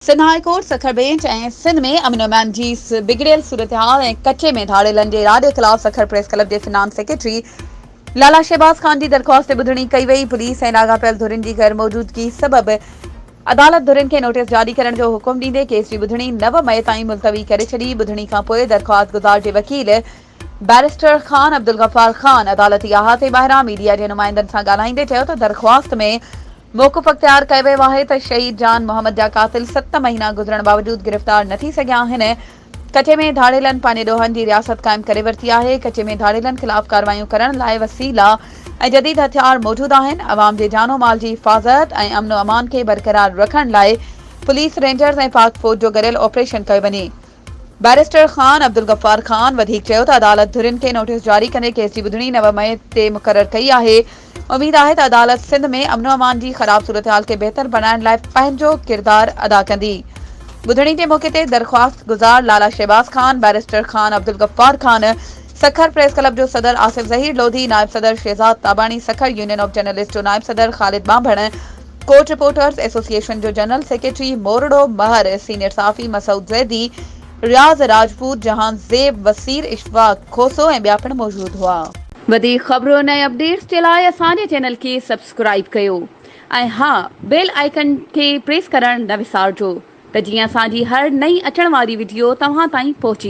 Sindh high court Sukkur bench ऐं सिंध में अमन अमान जी बिगड़ियल सूरत हाल ऐं कचे में धाड़ेलनि जे इरादे ख़िलाफ़ सखर प्रेस क्लब जे फिनांस सेक्रेटरी लाला शहबाज खान जी दरख़्वास्त ते ॿुधणी कई वई। पुलिस ऐं लाॻापियल धुरियुनि जी गैर मौजूदगी सबबि अदालत धुरियुनि खे नोटिस जारी करण जो हुकुम ॾींदे केस जी ॿुधणी 9 मई ताईं मुलतवी करे छॾी। ॿुधणी खां पोइ दरख़्वास्त गुज़ार जे वकील बैरिस्टर खान अब्दुल गफ़ार खान अदालती अहाते ॿाहिरां मीडिया जे नुमाइंदनि सां ॻाल्हाईंदे चयो त दरख़्वास्त में मौक़ुफ़ अख़्तियार कयो वियो आहे त शहीद जान मोहम्मद जा कातिल 7 महीना गुज़रण बावजूद गिरफ़्तार न थी सघिया आहिनि। कचे में धाड़ेलनि पंहिंजे ॾोहनि जी रियासत क़ाइमु करे वरिती आहे। कचे में धाड़ेलनि ख़िलाफ़ कार्रवाइयूं करण लाइ वसीला ऐं जदीद हथियार मौजूदु आहिनि। अवाम जे जानो माल जी हिफ़ाज़त ऐं अमन अमान खे बरक़रार रखण लाइ पुलिस, रेंजर्स ऐं पाक फ़ौज जो गॾियल ऑपरेशन कयो वञे। बैरिस्टर खान अब्दुल गफ़ार खान वधीक चयो त अदालत धुरियुनि खे नोटिस जारी कंदे केस जी ॿुधणी 9 मई ते मुक़ररु कई आहे। उमीद आहे त अदालत सिंध में अमन अमान जी ख़राब सूरत-हाल खे बहितर बणाइण लाइ पंहिंजो किरदार अदा कंदी। ॿुधणी जे मौक़े ते दरख़्वास्त गुज़ार Lala Shahbaz Khan, barrister Khan Abdul Ghaffar Khan, Sukkur press club जो सदर आसिफ ज़हीर लोधी, नायब सदर Shahzad Tabani, Sukkur union of journalist जो नायब सदर Khalid Bhambhan, court reporters association जो general secretary Morado Mahar, senior सहाफ़ी मसूद ज़ैदी, रियाज़ राजपूत, जहान ज़ेब, वसीर इशफाक खोसो ऐं ॿिया पिण मौजूदु हुआ। वधीक ख़बरुनि ऐं अपडेट्स जे लाइ असांजे चैनल खे सब्सक्राइब कयो ऐं हा, बेल आइकन खे प्रेस करणु न विसारिजो त जीअं असांजी हर नई अचण वारी वीडियो तव्हां ताईं पहुची